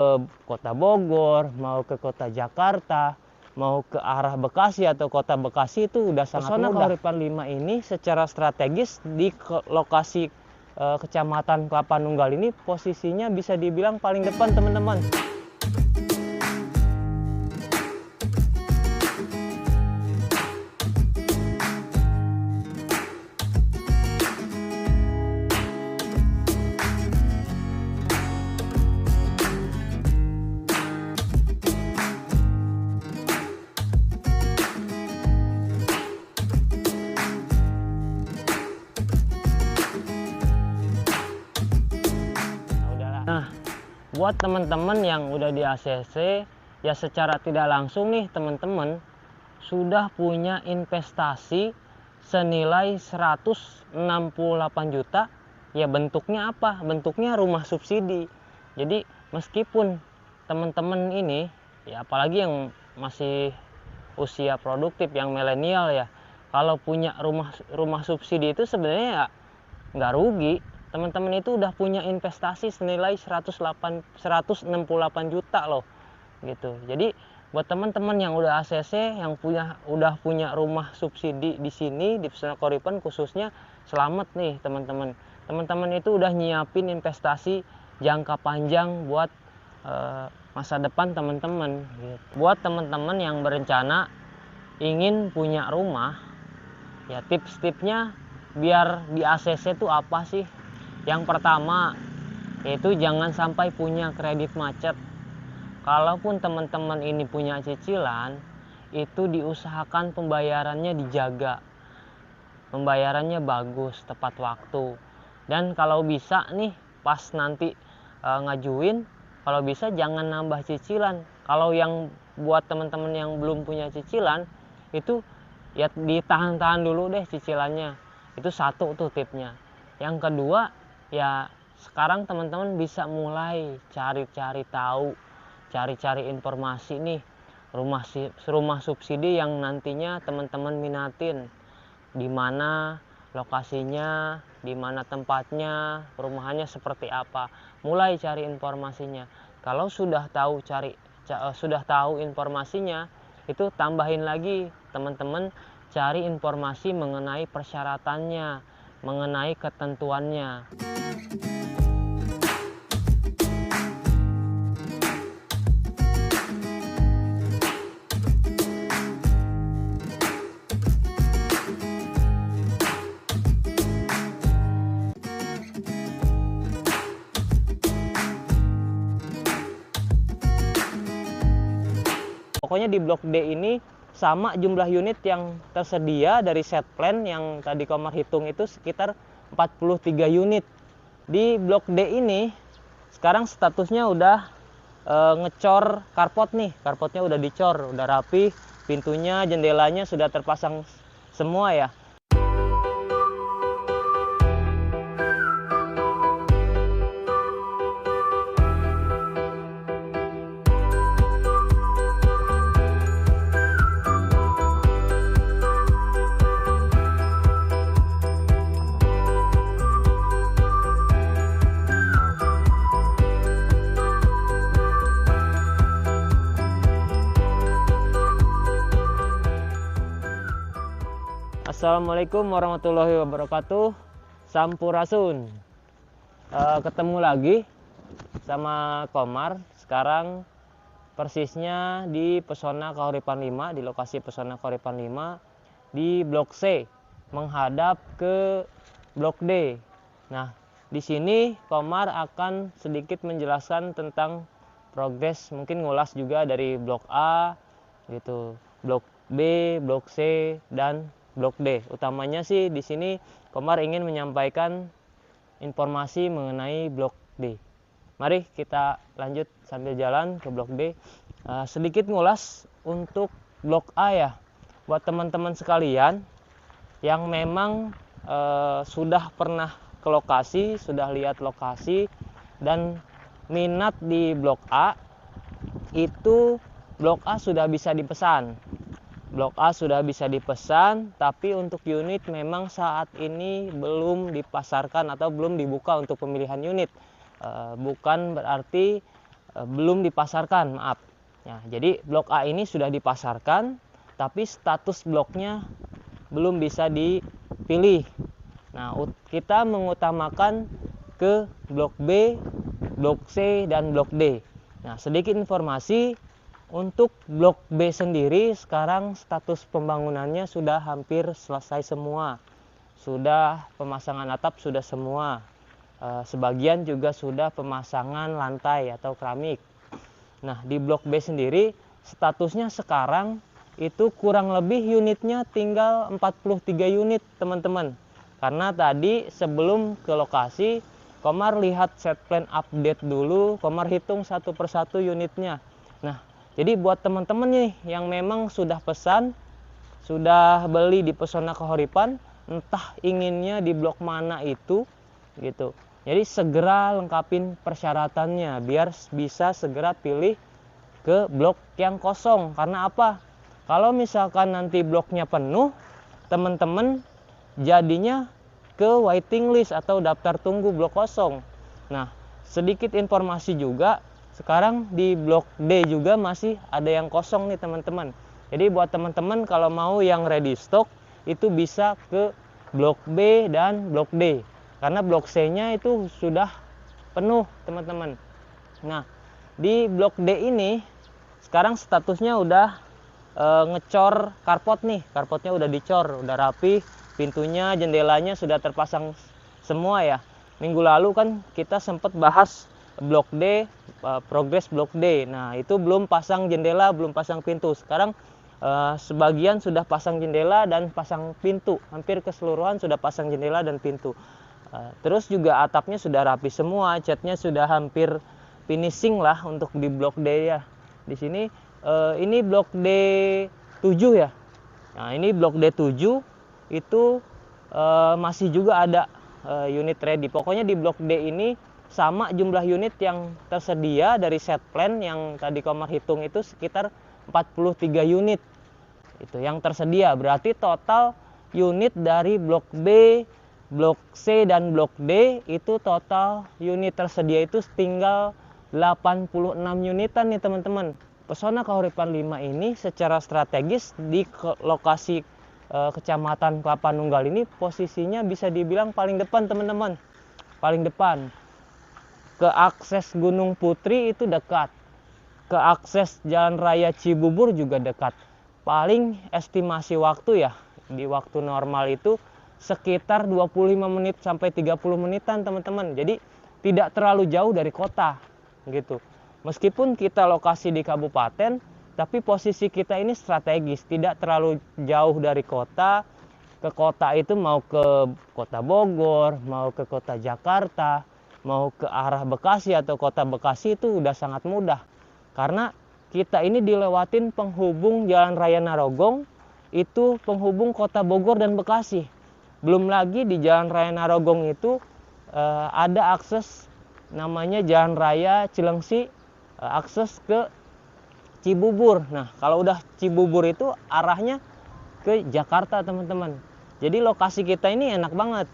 ke kota Bogor, mau ke kota Jakarta, mau ke arah Bekasi atau kota Bekasi itu udah sangat mudah. Pesona Kahuripan 5 ini secara strategis di lokasi Kecamatan Kelapa Nunggal ini posisinya bisa dibilang paling depan teman-teman. Nah, buat teman-teman yang udah di ACC, ya secara tidak langsung nih teman-teman sudah punya investasi senilai 168 juta. Ya bentuknya apa? Bentuknya rumah subsidi. Jadi meskipun teman-teman ini, ya apalagi yang masih usia produktif, yang milenial ya, kalau punya rumah subsidi itu sebenarnya ya nggak rugi. Teman-teman itu udah punya investasi senilai 168 juta loh gitu. Jadi buat teman-teman yang udah ACC, yang udah punya rumah subsidi di sini di Pesona Kahuripan khususnya, selamat nih teman-teman. Teman-teman itu udah nyiapin investasi jangka panjang buat masa depan teman-teman gitu. Buat teman-teman yang berencana ingin punya rumah, ya tips-tipsnya biar di ACC itu apa sih? Yang pertama yaitu jangan sampai punya kredit macet. Kalaupun teman-teman ini punya cicilan, itu diusahakan pembayarannya dijaga, pembayarannya bagus, tepat waktu. Dan kalau bisa nih pas nanti ngajuin, kalau bisa jangan nambah cicilan. Kalau yang buat teman-teman yang belum punya cicilan, itu ya ditahan-tahan dulu deh cicilannya. Itu satu tuh tipnya. Yang kedua, ya sekarang teman-teman bisa mulai cari-cari tahu, cari-cari informasi nih rumah subsidi yang nantinya teman-teman minatin, di mana lokasinya, di mana tempatnya, perumahannya seperti apa. Mulai cari informasinya. Kalau sudah tahu informasinya, itu tambahin lagi teman-teman cari informasi mengenai persyaratannya, mengenai ketentuannya. Pokoknya di Blok D ini sama jumlah unit yang tersedia dari set plan yang tadi Komar hitung itu sekitar 43 unit. Di Blok D ini sekarang statusnya udah ngecor carport nih. Carportnya udah dicor, udah rapi, pintunya, jendelanya sudah terpasang semua ya. Assalamualaikum warahmatullahi wabarakatuh. Sampurasun. Ketemu lagi sama Komar. Sekarang persisnya di Pesona Kahuripan 5, di lokasi Pesona Kahuripan 5 di Blok C menghadap ke Blok D. Nah, di sini Komar akan sedikit menjelaskan tentang progres, mungkin ngulas juga dari Blok A gitu, Blok B, Blok C dan Blok D. Utamanya sih di sini Komar ingin menyampaikan informasi mengenai Blok D. Mari kita lanjut sambil jalan ke Blok D. Sedikit ngulas untuk Blok A ya. Buat teman-teman sekalian yang memang sudah pernah ke lokasi, sudah lihat lokasi dan minat di Blok A, itu Blok A sudah bisa dipesan. Blok A sudah bisa dipesan, tapi untuk unit memang saat ini belum dipasarkan atau belum dibuka untuk pemilihan unit. Bukan berarti belum dipasarkan, maaf. Nah, jadi blok A ini sudah dipasarkan, tapi status bloknya belum bisa dipilih. Nah, kita mengutamakan ke blok B, blok C, dan blok D. Nah, sedikit informasi untuk blok B sendiri, sekarang status pembangunannya sudah hampir selesai semua. Sudah pemasangan atap sudah semua. Sebagian juga sudah pemasangan lantai atau keramik. Nah, di blok B sendiri statusnya sekarang itu kurang lebih unitnya tinggal 43 unit, teman-teman. Karena tadi sebelum ke lokasi, Komar lihat set plan update dulu, Komar hitung satu persatu unitnya. Nah, jadi buat teman-teman nih yang memang sudah pesan, sudah beli di Pesona Kahuripan, entah inginnya di blok mana itu, gitu. Jadi segera lengkapin persyaratannya biar bisa segera pilih ke blok yang kosong. Karena apa? Kalau misalkan nanti bloknya penuh, teman-teman jadinya ke waiting list atau daftar tunggu blok kosong. Nah, sedikit informasi juga, sekarang di blok D juga masih ada yang kosong nih teman-teman. Jadi buat teman-teman kalau mau yang ready stock itu bisa ke blok B dan blok D. Karena blok C-nya itu sudah penuh, teman-teman. Nah, di blok D ini sekarang statusnya udah ngecor karpot nih. Karpotnya udah dicor, udah rapi, pintunya, jendelanya sudah terpasang semua ya. Minggu lalu kan kita sempat bahas blok D, progres blok D. Nah, itu belum pasang jendela, belum pasang pintu. Sekarang sebagian sudah pasang jendela dan pasang pintu. Hampir keseluruhan sudah pasang jendela dan pintu. Terus juga atapnya sudah rapi semua, catnya sudah hampir finishing lah untuk di blok D ya. Di sini ini blok D7 ya. Nah, ini blok D7 itu masih juga ada unit ready. Pokoknya di blok D ini sama jumlah unit yang tersedia dari set plan yang tadi Komar hitung itu sekitar 43 unit. Itu yang tersedia. Berarti total unit dari blok B, blok C dan blok D itu total unit tersedia itu tinggal 86 unitan nih teman-teman. Pesona Kahuripan 5 ini secara strategis di lokasi Kecamatan Kelapa Nunggal ini posisinya bisa dibilang paling depan teman-teman. Paling depan. Ke akses Gunung Putri itu dekat. Ke akses Jalan Raya Cibubur juga dekat. Paling estimasi waktu ya, di waktu normal itu sekitar 25 menit sampai 30 menitan teman-teman. Jadi tidak terlalu jauh dari kota gitu. Meskipun kita lokasi di kabupaten, tapi posisi kita ini strategis, tidak terlalu jauh dari kota. Ke kota itu mau ke kota Bogor, mau ke kota Jakarta, mau ke arah Bekasi atau kota Bekasi itu udah sangat mudah. Karena kita ini dilewatin penghubung Jalan Raya Narogong, itu penghubung kota Bogor dan Bekasi. Belum lagi di Jalan Raya Narogong itu ada akses namanya Jalan Raya Cilengsi, akses ke Cibubur. Nah, kalau udah Cibubur itu arahnya ke Jakarta, teman-teman. Jadi lokasi kita ini enak banget.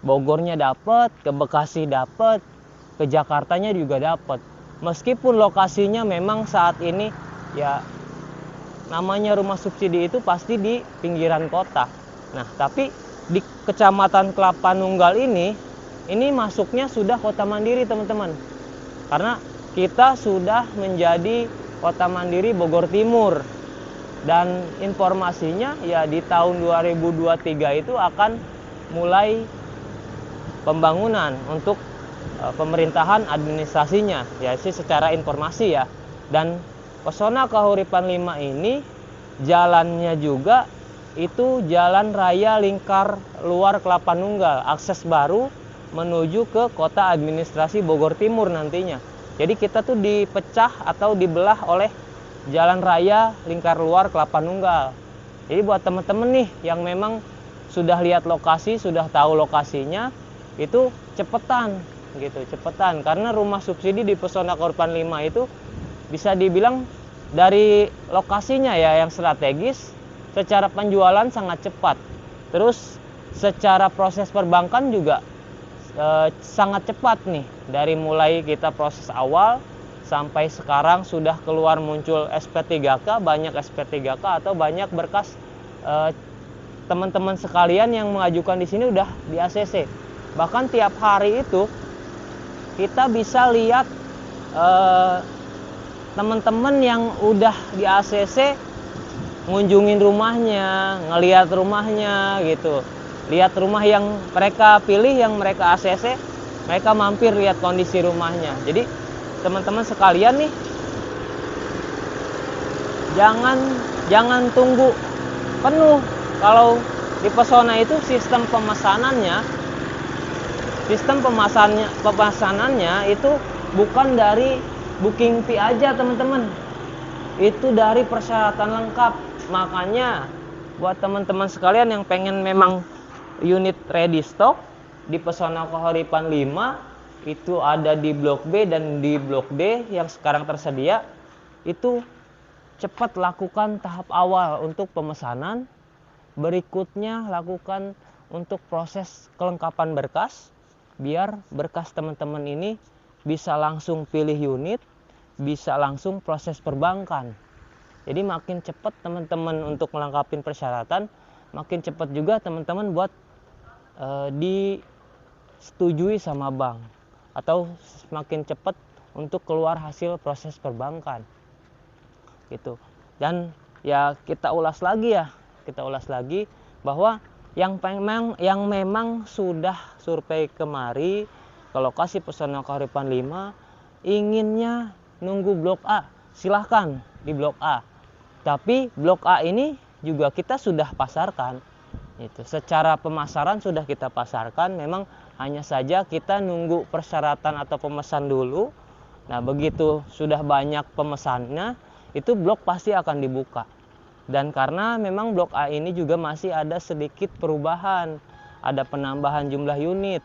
Bogornya dapat, ke Bekasi dapat, ke Jakartanya juga dapat. Meskipun lokasinya memang saat ini ya namanya rumah subsidi itu pasti di pinggiran kota. Nah, tapi di Kecamatan Kelapa Nunggal ini masuknya sudah kota mandiri, teman-teman. Karena kita sudah menjadi kota mandiri Bogor Timur. Dan informasinya ya di tahun 2023 itu akan mulai pembangunan untuk pemerintahan administrasinya. Ya sih secara informasi ya. Dan Pesona Kahuripan 5 ini jalannya juga itu jalan raya lingkar luar Kelapa Nunggal, akses baru menuju ke kota administrasi Bogor Timur nantinya. Jadi kita tuh dipecah atau dibelah oleh jalan raya lingkar luar Kelapa Nunggal. Jadi buat temen-temen nih yang memang sudah lihat lokasi, sudah tahu lokasinya, itu cepetan gitu, cepetan. Karena rumah subsidi di Pesona Kahuripan 5 itu bisa dibilang dari lokasinya ya yang strategis, secara penjualan sangat cepat. Terus secara proses perbankan juga sangat cepat nih. Dari mulai kita proses awal sampai sekarang sudah keluar muncul SP3K, banyak SP3K atau banyak berkas teman-teman sekalian yang mengajukan di sini udah di ACC. Bahkan tiap hari itu kita bisa lihat teman-teman yang udah di ACC ngunjungin rumahnya, ngelihat rumahnya gitu. Lihat rumah yang mereka pilih, yang mereka ACC, mereka mampir lihat kondisi rumahnya. Jadi teman-teman sekalian nih, jangan tunggu penuh. Kalau di Pesona itu sistem pemesanannya itu bukan dari booking fee aja teman-teman, itu dari persyaratan lengkap. Makanya buat teman-teman sekalian yang pengen memang unit ready stock di Pesona Kahuripan 5 itu ada di Blok B dan di Blok D yang sekarang tersedia, itu cepat lakukan tahap awal untuk pemesanan. Berikutnya lakukan untuk proses kelengkapan berkas, biar berkas teman-teman ini bisa langsung pilih unit, bisa langsung proses perbankan. Jadi makin cepat teman-teman untuk melengkapi persyaratan, makin cepat juga teman-teman buat disetujui sama bank, atau semakin cepat untuk keluar hasil proses perbankan gitu. Dan ya kita ulas lagi bahwa yang memang sudah survei kemari ke lokasi Pesona Kahuripan 5 inginnya nunggu Blok A, silahkan di Blok A. Tapi Blok A ini juga kita sudah pasarkan. Itu secara pemasaran sudah kita pasarkan, memang hanya saja kita nunggu persyaratan atau pemesan dulu. Nah, begitu sudah banyak pemesannya, itu blok pasti akan dibuka. Dan karena memang Blok A ini juga masih ada sedikit perubahan, ada penambahan jumlah unit.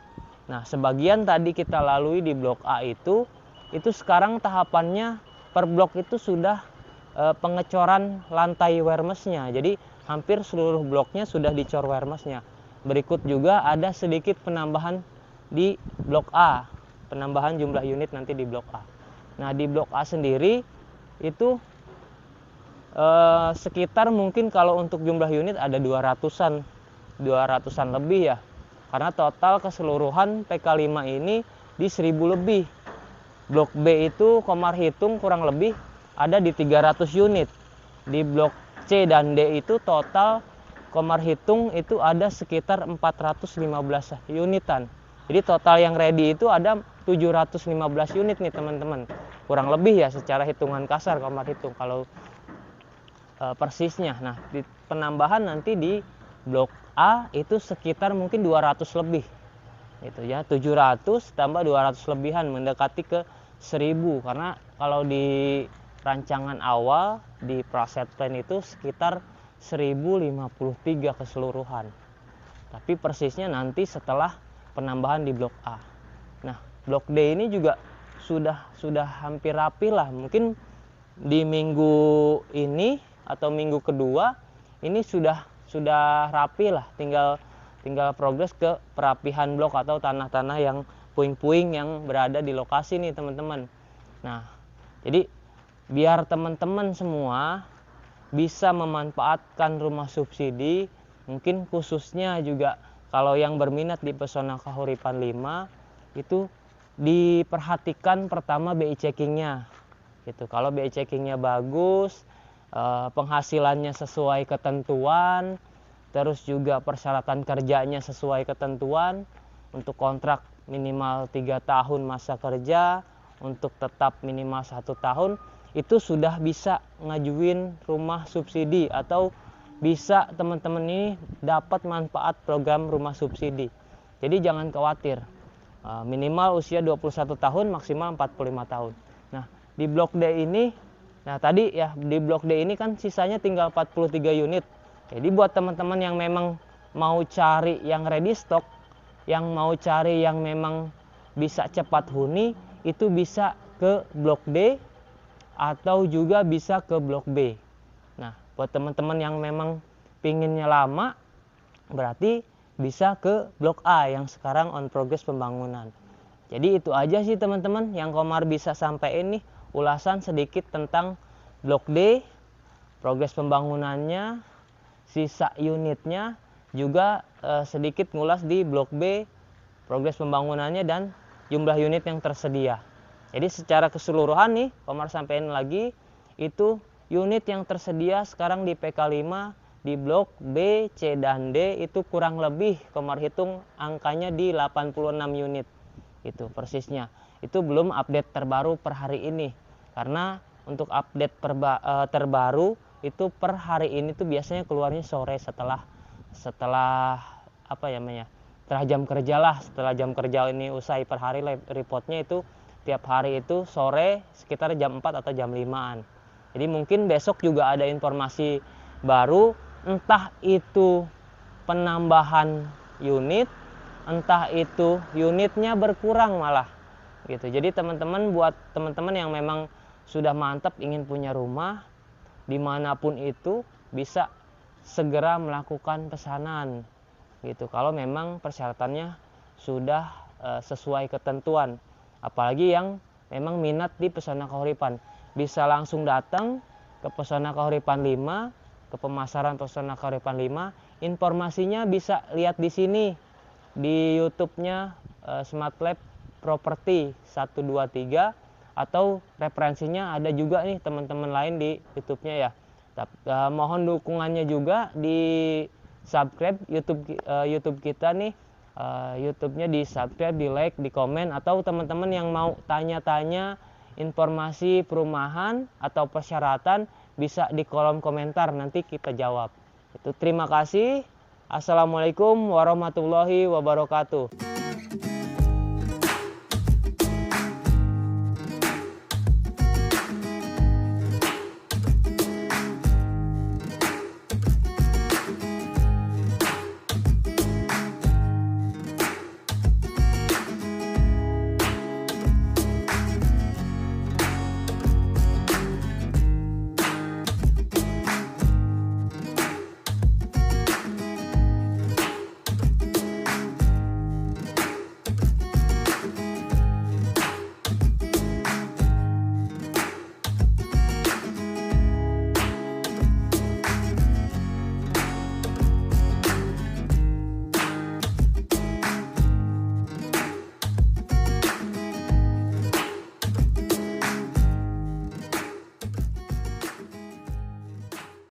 Nah, sebagian tadi kita lalui di Blok A itu sekarang tahapannya per blok itu sudah pengecoran lantai wermesnya. Jadi hampir seluruh bloknya sudah dicor wermesnya. Berikut juga ada sedikit penambahan di Blok A, penambahan jumlah unit nanti di Blok A. Nah, di Blok A sendiri itu sekitar mungkin kalau untuk jumlah unit ada 200-an lebih ya. Karena total keseluruhan PK5 ini di 1000 lebih. Blok B itu Komar hitung kurang lebih ada di 300 unit. Di Blok C dan D itu total Komar hitung itu ada sekitar 415 unitan. Jadi total yang ready itu ada 715 unit nih teman-teman. Kurang lebih ya secara hitungan kasar Komar hitung kalau persisnya. Nah, di penambahan nanti di Blok A itu sekitar mungkin 200 lebih. Itu ya, 700 tambah 200 lebihan mendekati ke 1000, karena kalau di rancangan awal di preset plan itu sekitar 1053 keseluruhan. Tapi persisnya nanti setelah penambahan di Blok A. Nah, Blok D ini juga sudah hampir rapi lah. Mungkin di minggu ini atau minggu kedua ini sudah rapi lah, tinggal progres ke perapihan blok atau tanah-tanah yang puing-puing yang berada di lokasi nih teman-teman. Nah, jadi biar teman-teman semua bisa memanfaatkan rumah subsidi, mungkin khususnya juga kalau yang berminat di Pesona Kahuripan 5 itu diperhatikan pertama BI checkingnya gitu. Kalau BI checkingnya bagus, penghasilannya sesuai ketentuan, terus juga persyaratan kerjanya sesuai ketentuan, untuk kontrak minimal 3 tahun masa kerja, untuk tetap minimal 1 tahun, itu sudah bisa ngajuin rumah subsidi atau bisa teman-teman ini dapat manfaat program rumah subsidi. Jadi jangan khawatir, minimal usia 21 tahun, maksimal 45 tahun. Nah, di Blok D ini, nah tadi ya di Blok D ini kan sisanya tinggal 43 unit. Jadi buat teman-teman yang memang mau cari yang ready stock, yang mau cari yang memang bisa cepat huni, itu bisa ke Blok D atau juga bisa ke Blok B. Nah, buat teman-teman yang memang pinginnya lama, berarti bisa ke Blok A yang sekarang on progress pembangunan. Jadi itu aja sih teman-teman yang Komar bisa sampaikan nih ulasan sedikit tentang Blok D, progres pembangunannya, sisa unitnya, juga sedikit ngulas di Blok B, progres pembangunannya dan jumlah unit yang tersedia. Jadi secara keseluruhan nih, Komar sampaikan lagi, itu unit yang tersedia sekarang di PK5 di Blok B, C, dan D itu kurang lebih Komar hitung angkanya di 86 unit. Itu persisnya. Itu belum update terbaru per hari ini. Karena untuk update terbaru itu per hari ini tuh biasanya keluarnya sore setelah apa ya namanya? Setelah jam kerja lah, setelah jam kerja ini usai per hari reportnya itu tiap hari itu sore sekitar jam 4 atau jam 5-an. Jadi mungkin besok juga ada informasi baru, entah itu penambahan unit, entah itu unitnya berkurang malah gitu. Jadi teman-teman, buat teman-teman yang memang sudah mantap ingin punya rumah dimanapun itu, bisa segera melakukan pesanan gitu kalau memang persyaratannya sudah sesuai ketentuan. Apalagi yang memang minat di Pesona Kahuripan, bisa langsung datang ke Pesona Kahuripan 5, ke pemasaran Pesona Kahuripan 5. Informasinya bisa lihat di sini di YouTube-nya Smart Lab Property 123, atau referensinya ada juga nih teman-teman lain di YouTube-nya ya. Mohon dukungannya juga di subscribe YouTube kita nih, YouTube-nya di subscribe, di like, di komen, atau teman-teman yang mau tanya-tanya informasi perumahan atau persyaratan bisa di kolom komentar, nanti kita jawab. Itu terima kasih. Assalamualaikum warahmatullahi wabarakatuh.